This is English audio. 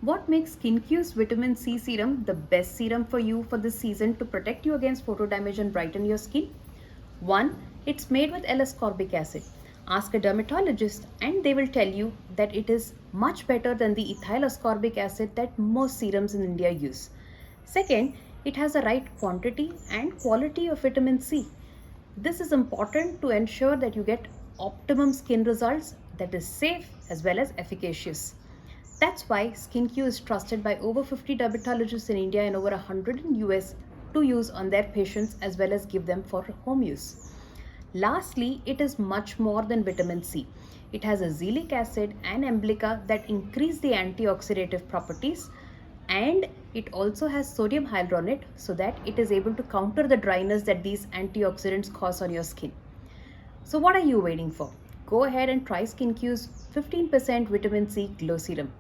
What makes SkinQ's Vitamin C Serum the best serum for you for this season to protect you against photo damage and brighten your skin? 1. It's made with L-Ascorbic Acid. Ask a dermatologist and they will tell you that it is much better than the ethyl ascorbic acid that most serums in India use. Second, it has the right quantity and quality of vitamin C. This is important to ensure that you get optimum skin results that is safe as well as efficacious. That's why SkinQ is trusted by over 50 dermatologists in India and over 100 in US to use on their patients as well as give them for home use. Lastly, it is much more than vitamin C. It has azelaic acid and amblica that increase the antioxidative properties, and it also has sodium hyaluronate so that it is able to counter the dryness that these antioxidants cause on your skin. So what are you waiting for? Go ahead and try SkinQ's 15% vitamin C glow serum.